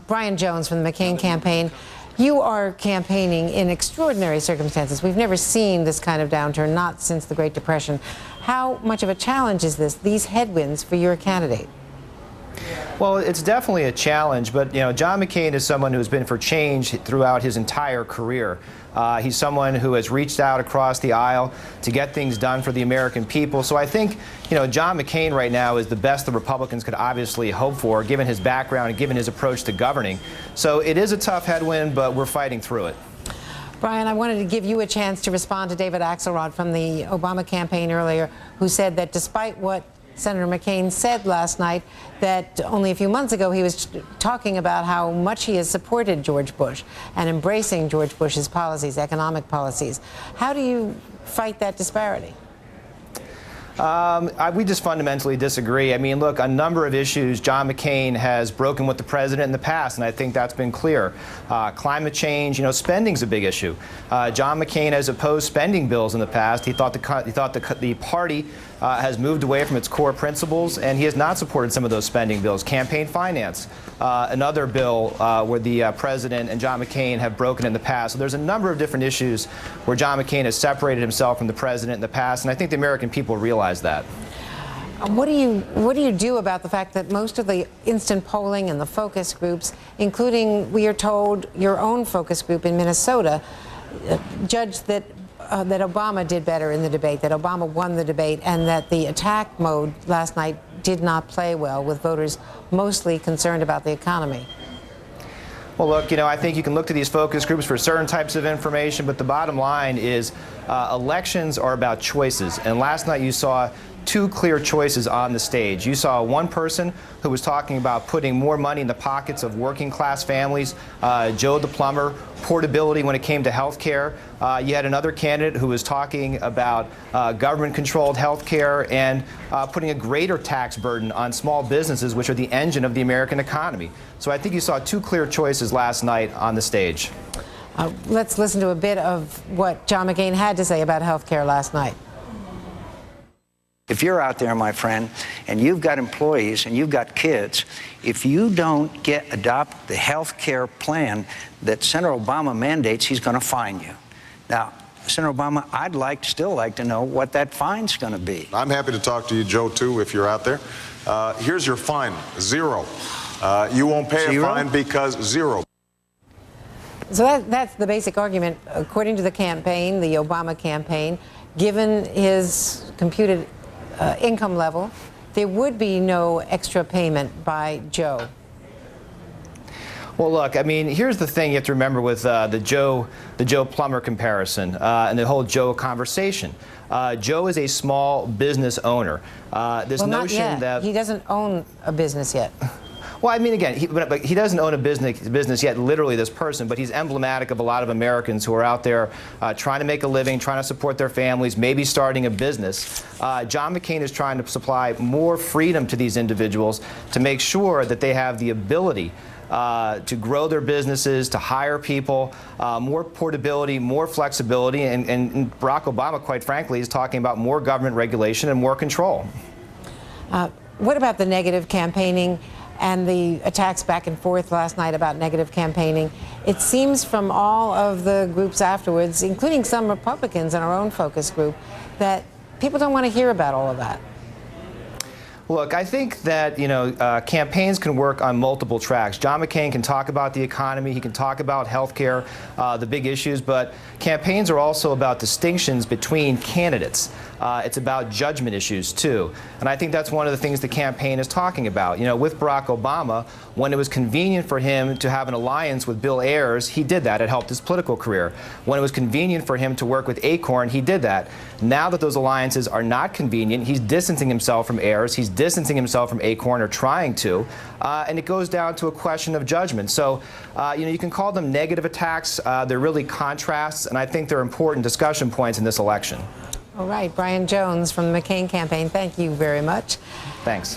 Brian Jones from the McCain campaign. You are campaigning in extraordinary circumstances. We've never seen this kind of downturn, not since the Great Depression. How much of a challenge is these headwinds for your candidate? Well, it's definitely a challenge, but John McCain is someone who's been for change throughout his entire career. He's someone who has reached out across the aisle to get things done for the American people. So I think, John McCain right now is the best the Republicans could obviously hope for, given his background and given his approach to governing. So it is a tough headwind, but we're fighting through it. Brian, I wanted to give you a chance to respond to David Axelrod from the Obama campaign earlier, who said that despite what Senator McCain said last night, that only a few months ago he was talking about how much he has supported George Bush and embracing George Bush's policies, economic policies. How do you fight that disparity? We just fundamentally disagree. I mean, look, a number of issues John McCain has broken with the president in the past, and I think that's been clear. Climate change, spending's a big issue. John McCain has opposed spending bills in the past. He thought the party has moved away from its core principles, and he has not supported some of those spending bills. Campaign finance, another bill where the president and John McCain have broken in the past. So there's a number of different issues where John McCain has separated himself from the president in the past, and I think the American people realize that. What do you do about the fact that most of the instant polling and the focus groups, including, we are told, your own focus group in Minnesota, judged that Obama did better in the debate, that Obama won the debate, and that the attack mode last night did not play well, with voters mostly concerned about the economy? Well, look, I think you can look to these focus groups for certain types of information, but the bottom line is elections are about choices. And last night you saw two clear choices on the stage. You saw one person who was talking about putting more money in the pockets of working class families, Joe the Plumber, portability when it came to health care. You had another candidate who was talking about government-controlled health care and putting a greater tax burden on small businesses, which are the engine of the American economy. So I think you saw two clear choices last night on the stage. Let's listen to a bit of what John McCain had to say about health care last night. If you're out there, my friend, and you've got employees and you've got kids, if you don't adopt the health care plan that Senator Obama mandates, he's going to fine you. Now, Senator Obama, I'd still like to know what that fine's going to be. I'm happy to talk to you, Joe, too, if you're out there. Here's your fine, $0. You won't pay a fine because $0. So that's the basic argument. According to the campaign, the Obama campaign, given his computed income level, there would be no extra payment by Joe. Well, look, I mean, here's the thing you have to remember with the Joe Plumber comparison and the whole Joe conversation. Joe is a small business owner. This notion that he doesn't own a business yet. Well, I mean, again, he doesn't own a business yet, literally, this person, but he's emblematic of a lot of Americans who are out there trying to make a living, trying to support their families, maybe starting a business. John McCain is trying to supply more freedom to these individuals to make sure that they have the ability to grow their businesses, to hire people, more portability, more flexibility, and Barack Obama, quite frankly, is talking about more government regulation and more control. What about the negative campaigning and the attacks back and forth last night about negative campaigning? It seems from all of the groups afterwards, including some Republicans in our own focus group, that people don't want to hear about all of that. Look, I think that, campaigns can work on multiple tracks. John McCain can talk about the economy, he can talk about health care, the big issues, but campaigns are also about distinctions between candidates. It's about judgment issues, too. And I think that's one of the things the campaign is talking about. With Barack Obama, when it was convenient for him to have an alliance with Bill Ayers, he did that. It helped his political career. When it was convenient for him to work with Acorn, he did that. Now that those alliances are not convenient, he's distancing himself from Ayers, he's distancing himself from Acorn, or trying to, and it goes down to a question of judgment. So, you can call them negative attacks. They're really contrasts, and I think they're important discussion points in this election. All right, Brian Jones from the McCain campaign, thank you very much. Thanks.